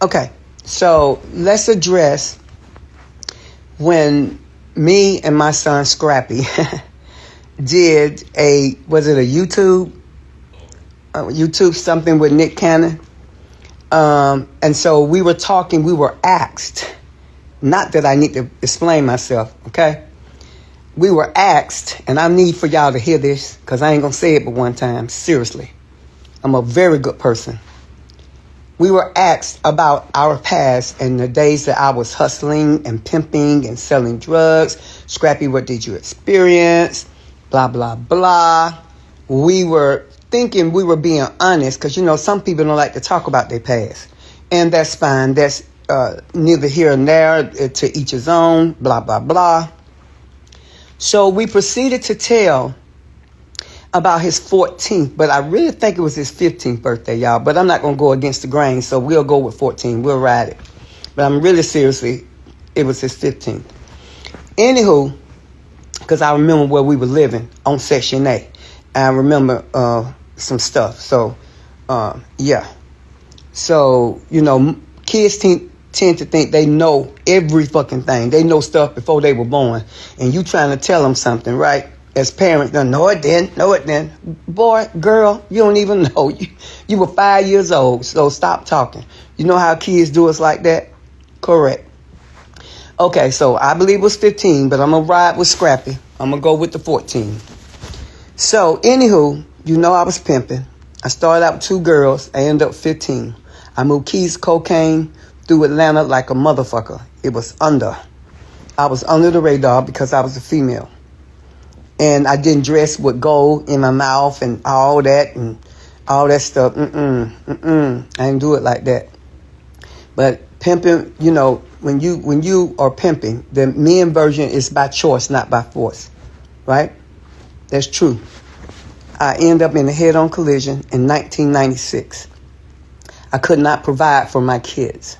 Okay, so let's address when me and my son Scrappy did was it a YouTube something with Nick Cannon? And so we were talking, we were asked, not that I need to explain myself, okay? We were asked, and I need for y'all to hear this, because I ain't going to say it but one time, seriously. I'm a very good person. We were asked about our past and the days that I was hustling and pimping and selling drugs. Scrappy, what did you experience? Blah, blah, blah. We were thinking we were being honest because, some people don't like to talk about their past. And that's fine. That's neither here nor there, to each his own, blah, blah, blah. So we proceeded to tell about his 14th, but I really think it was his 15th birthday, y'all. But I'm not going to go against the grain, so we'll go with 14. We'll ride it. But I'm really seriously, it was his 15th. Anywho, because I remember where we were living on Section A. I remember some stuff. So, yeah. So, kids tend to think they know every fucking thing. They know stuff before they were born. And you trying to tell them something, right? As parents, no, it didn't. Boy, girl, you don't even know. You were 5 years old, so stop talking. You know how kids do us like that? Correct. Okay, so I believe it was 15, but I'm going to ride with Scrappy. I'm going to go with the 14. So, anywho, I was pimping. I started out with 2 girls. I ended up 15. I moved keys, cocaine through Atlanta like a motherfucker. I was under the radar because I was a female. And I didn't dress with gold in my mouth and all that stuff. I didn't do it like that. But pimping, when you are pimping, the men version is by choice, not by force. Right? That's true. I ended up in a head-on collision in 1996. I could not provide for my kids.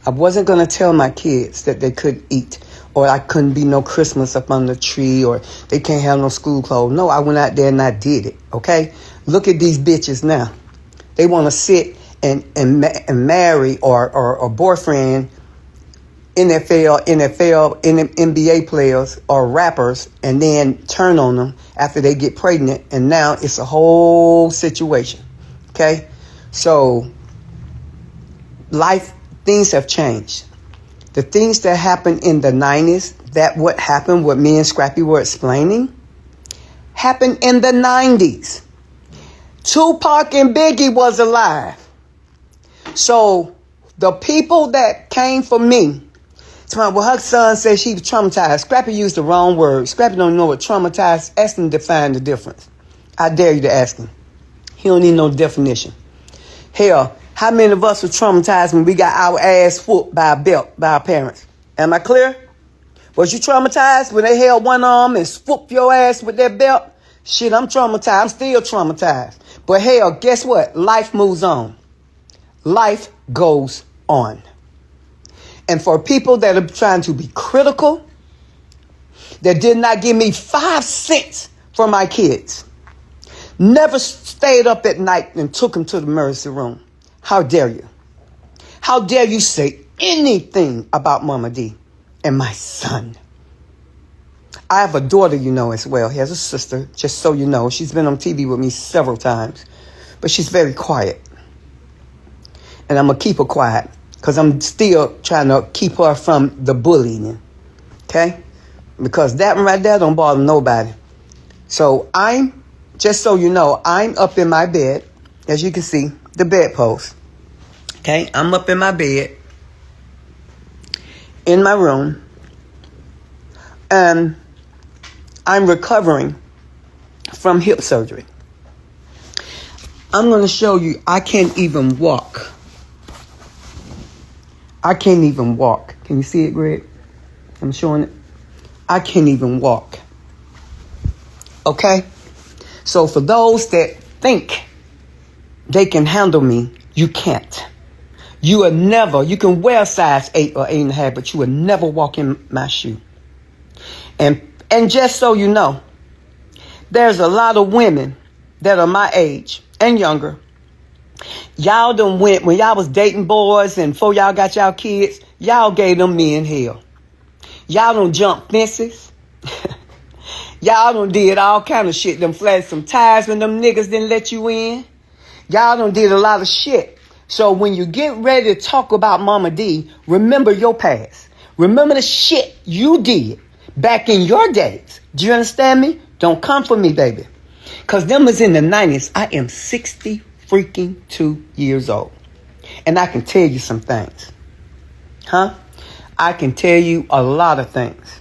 I wasn't going to tell my kids that they couldn't eat, or I couldn't be no Christmas up on the tree, or they can't have no school clothes. No, I went out there and I did it, okay? Look at these bitches now. They want to sit and marry or boyfriend NFL, NBA players or rappers, and then turn on them after they get pregnant, and now it's a whole situation, okay? So, things have changed. The things that happened in the 90s, what me and Scrappy were explaining, happened in the 90s. Tupac and Biggie was alive. So the people that came for me, her son said she was traumatized. Scrappy used the wrong word. Scrappy don't know what traumatized. Ask him to define the difference. I dare you to ask him. He don't need no definition. Hell, how many of us were traumatized when we got our ass whooped by a belt by our parents? Am I clear? Was you traumatized when they held one arm and swooped your ass with that belt? Shit, I'm traumatized. I'm still traumatized. But hell, guess what? Life moves on. Life goes on. And for people that are trying to be critical, that did not give me 5 cents for my kids, never stayed up at night and took them to the emergency room. How dare you? How dare you say anything about Mama D and my son? I have a daughter, as well. He has a sister, just so you know. She's been on TV with me several times, but she's very quiet. And I'm going to keep her quiet because I'm still trying to keep her from the bullying, okay? Because that one right there don't bother nobody. So just so you know, I'm up in my bed, as you can see, the bedpost. Okay, I'm up in my bed, in my room, and I'm recovering from hip surgery. I'm going to show you, I can't even walk. I can't even walk. Can you see it, Greg? I'm showing it. I can't even walk. Okay? So for those that think they can handle me, you can't. You can wear a size 8 or 8.5, but you will never walk in my shoe. And just so you know, there's a lot of women that are my age and younger Y'all done went, when y'all was dating boys and before y'all got y'all kids, y'all gave them men hell. Y'all done jump fences. Y'all done did all kind of shit. Them flashed some tires when them niggas didn't let you in. Y'all done did a lot of shit. So when you get ready to talk about Mama D, remember your past. Remember the shit you did back in your days. Do you understand me? Don't come for me, baby. Because them was in the 90s. I am 60 freaking 2 years old. And I can tell you some things. I can tell you a lot of things.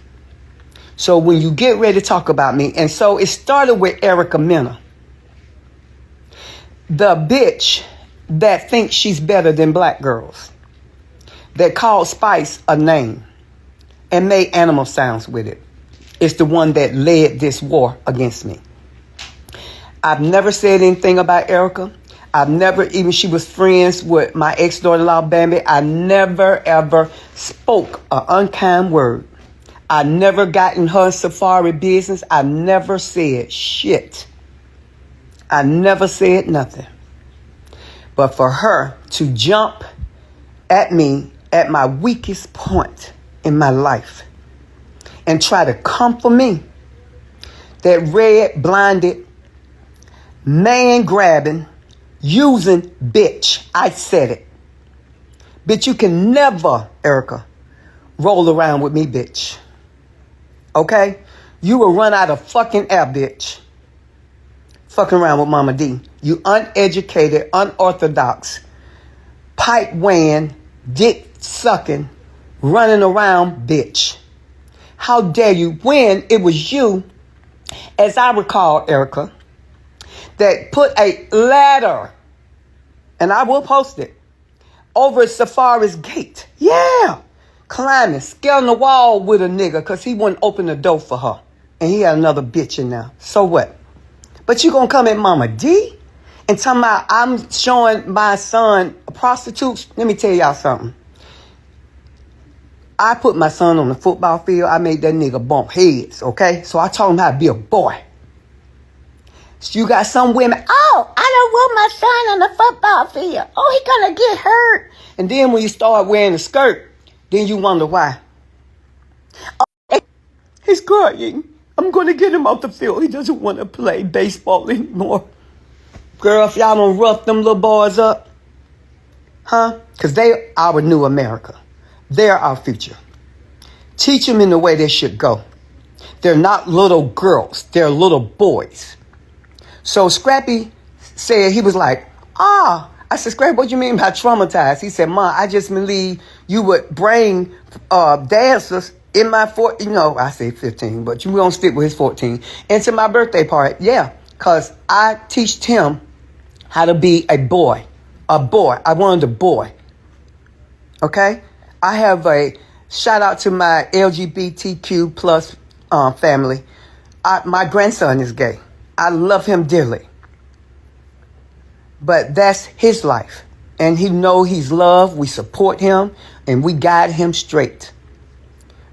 So when you get ready to talk about me, and so it started with Erica Mena. The bitch that thinks she's better than black girls. That called Spice a name and made animal sounds with it. It's the one that led this war against me. I've never said anything about Erica. I've never, even she was friends with my ex-daughter-in-law, Bambi. I never, ever spoke an unkind word. I never got in her safari business. I never said shit. I never said nothing. But for her to jump at me at my weakest point in my life and try to come for me, that red, blinded, man-grabbing, using bitch. I said it. Bitch, you can never, Erica, roll around with me, bitch. Okay? You will run out of fucking air, bitch. Fucking around with Mama D. You uneducated, unorthodox, pipe weighing, dick sucking, running around bitch. How dare you, when it was you, as I recall, Erica, that put a ladder, and I will post it, over Safari's gate. Yeah. Climbing, scaling the wall with a nigga because he wouldn't open the door for her. And he had another bitch in there. So what? But you gonna come at Mama D and tell me I'm showing my son prostitutes? Let me tell y'all something. I put my son on the football field. I made that nigga bump heads, okay? So I taught him how to be a boy. So you got some women, oh, I don't want my son on the football field. Oh, he gonna get hurt. And then when you start wearing a skirt, then you wonder why. Oh, he's crying. I'm going to get him off the field. He doesn't want to play baseball anymore. Girl, if y'all don't rough them little boys up, because they our new America. They're our future. Teach them in the way they should go. They're not little girls. They're little boys. So Scrappy said, he was like, I said, Scrappy, what do you mean by traumatized? He said, Ma, I just believe you would bring dancers in my I say 15, but you won't stick with his 14, into my birthday party. Yeah, because I teached him how to be a boy. A boy. I wanted a boy. Okay? I have a shout out to my LGBTQ plus family. My grandson is gay. I love him dearly. But that's his life. And he know he's loved. We support him. And we guide him straight.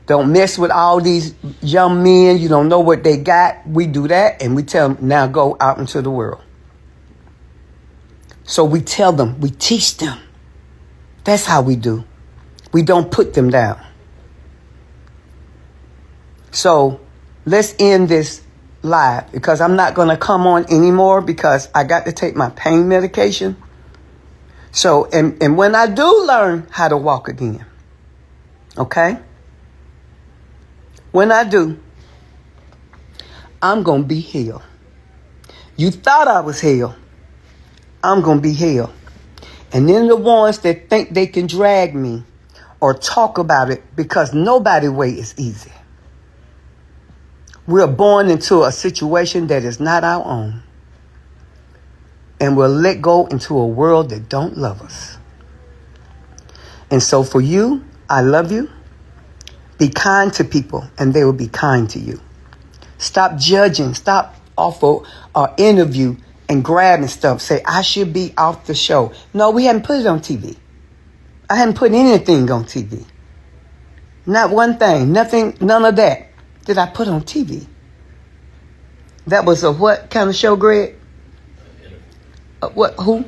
Don't mess with all these young men. You don't know what they got. We do that. And we tell them, now go out into the world. So we tell them. We teach them. That's how we do. We don't put them down. So let's end this live, because I'm not going to come on anymore because I got to take my pain medication. So, and when I do learn how to walk again, okay? When I do, I'm going to be healed. You thought I was healed. I'm going to be healed. And then the ones that think they can drag me or talk about it, because nobody's way is easy. We're born into a situation that is not our own. And we're let go into a world that don't love us. And so for you, I love you. Be kind to people and they will be kind to you. Stop judging. Stop off of our interview and grabbing stuff. Say, I should be off the show. No, we haven't put it on TV. I haven't put anything on TV. Not one thing. Nothing. None of that did I put on TV. That was a what kind of show, Greg? What? Who?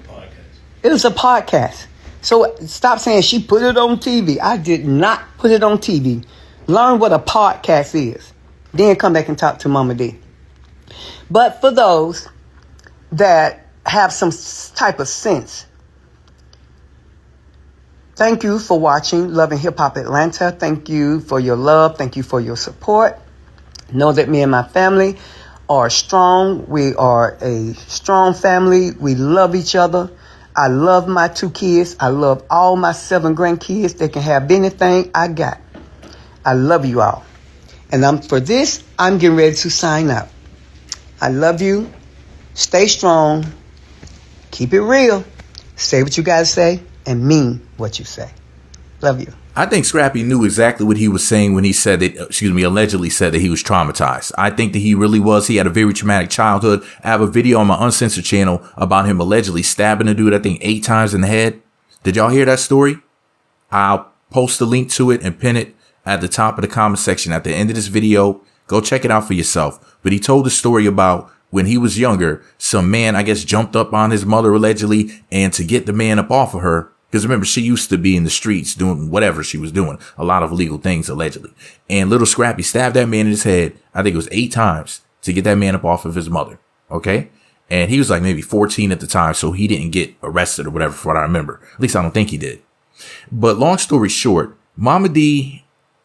It was a podcast. So stop saying she put it on TV. I did not put it on TV. Learn what a podcast is. Then come back and talk to Mama D. But for those that have some type of sense, thank you for watching Love and Hip Hop Atlanta. Thank you for your love. Thank you for your support. Know that me and my family are strong. We are a strong family. We love each other. I love my 2 kids. I love all my 7 grandkids. They can have anything I got. I love you all. And I'm getting ready to sign out. I love you. Stay strong. Keep it real. Say what you got to say and mean what you say. Love you. I think Scrappy knew exactly what he was saying when he said that, allegedly said that he was traumatized. I think that he really was. He had a very traumatic childhood. I have a video on my Uncensored channel about him allegedly stabbing a dude, I think 8 times in the head. Did y'all hear that story? I'll post a link to it and pin it at the top of the comment section at the end of this video. Go check it out for yourself. But he told the story about when he was younger, some man, I guess, jumped up on his mother allegedly, and to get the man up off of her, because remember, she used to be in the streets doing whatever she was doing, a lot of illegal things allegedly. And Lil Scrappy stabbed that man in his head, I think it was 8 times, to get that man up off of his mother. Okay? And he was like maybe 14 at the time, so he didn't get arrested or whatever, for what I remember. At least I don't think he did. But long story short, Momma D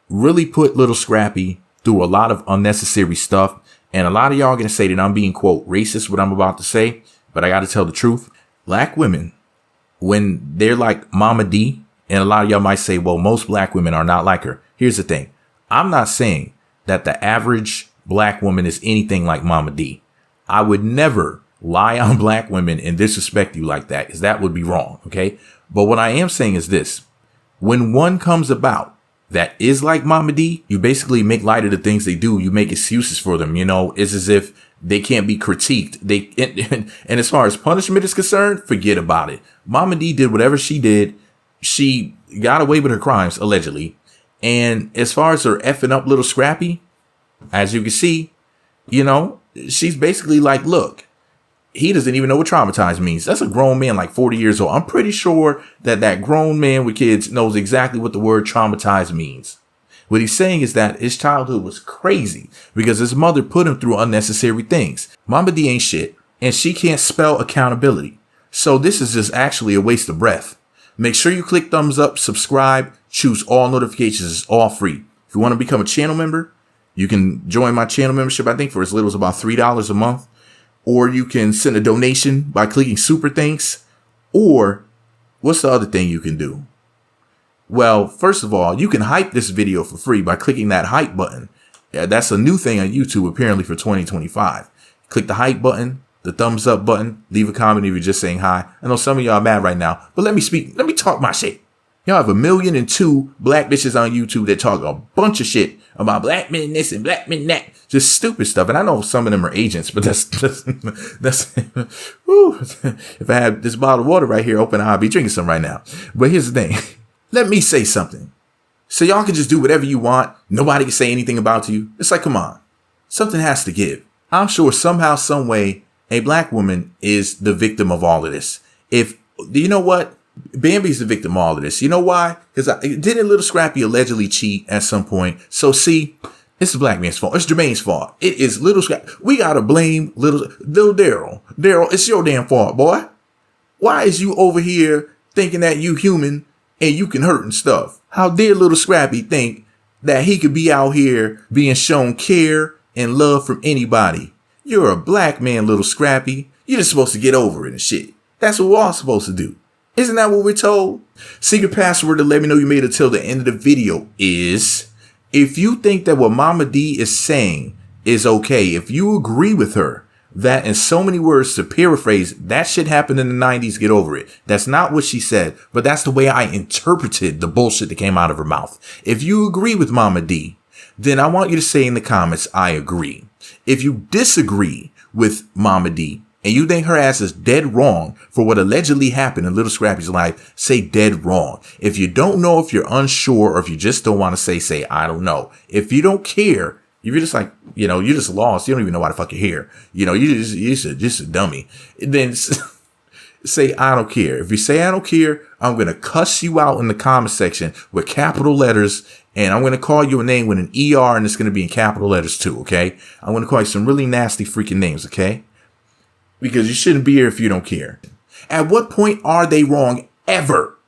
really put Lil Scrappy through a lot of unnecessary stuff. And a lot of y'all are going to say that I'm being, quote, racist, what I'm about to say. But I got to tell the truth. Black women, when they're like Momma D, and a lot of y'all might say, well, most black women are not like her. Here's the thing. I'm not saying that the average black woman is anything like Momma D. I would never lie on black women and disrespect you like that, because that would be wrong. OK, but what I am saying is this. When one comes about that is like Momma D, you basically make light of the things they do. You make excuses for them. You know, it's as if they can't be critiqued. And as far as punishment is concerned, forget about it. Momma D did whatever she did. She got away with her crimes, allegedly. And as far as her effing up Lil Scrappy, as you can see, you know, she's basically like, look, he doesn't even know what traumatized means. That's a grown man, like 40 years old. I'm pretty sure that that grown man with kids knows exactly what the word traumatized means. What he's saying is that his childhood was crazy because his mother put him through unnecessary things. Momma D ain't shit, and she can't spell accountability. So this is just actually a waste of breath. Make sure you click thumbs up, subscribe, choose all notifications. It's all free. If you want to become a channel member, you can join my channel membership, I think for as little as about $3 a month. Or you can send a donation by clicking super thanks. Or what's the other thing you can do? Well, first of all, you can hype this video for free by clicking that hype button. Yeah, that's a new thing on YouTube apparently for 2025. Click the hype button, the thumbs up button, leave a comment if you're just saying hi. I know some of y'all are mad right now, but let me talk my shit. Y'all have 1,000,002 black bitches on YouTube that talk a bunch of shit about black men this and black men that. Just stupid stuff. And I know some of them are agents, but that's whew. If I had this bottle of water right here open, I'd be drinking some right now. But here's the thing. Let me say something. So y'all can just do whatever you want. Nobody can say anything about you. It's like, come on. Something has to give. I'm sure somehow, some way, a black woman is the victim of all of this. You know what? Bambi's the victim of all of this. You know why? Because didn't Lil Scrappy allegedly cheat at some point? So see, it's the black man's fault. It's Jermaine's fault. It is Lil Scrappy. We got to blame Lil Daryl. Daryl, it's your damn fault, boy. Why is you over here thinking that you human and you can hurt and stuff? How dare Lil Scrappy think that he could be out here being shown care and love from anybody? You're a black man, Lil Scrappy. You're just supposed to get over it and shit. That's what we're all supposed to do. Isn't that what we're told? Secret password to let me know you made it till the end of the video is, if you think that what Momma D is saying is okay, if you agree with her, that in so many words, to paraphrase, that shit happened in the 90s, get over it. That's not what she said, but that's the way I interpreted the bullshit that came out of her mouth. If you agree with Momma D, then I want you to say in the comments, I agree. If you disagree with Momma D, and you think her ass is dead wrong for what allegedly happened in Lil Scrappy's life, say dead wrong. If you don't know, if you're unsure, or if you just don't want to say, I don't know. If you don't care, if you're just like, you know, you're just lost. You don't even know why the fuck you're here. You know, you're just a dummy. Then say I don't care. If you say I don't care, I'm going to cuss you out in the comment section with capital letters, and I'm going to call you a name with an ER, and it's going to be in capital letters too, okay? I'm going to call you some really nasty freaking names, okay? Because you shouldn't be here if you don't care. At what point are they wrong ever?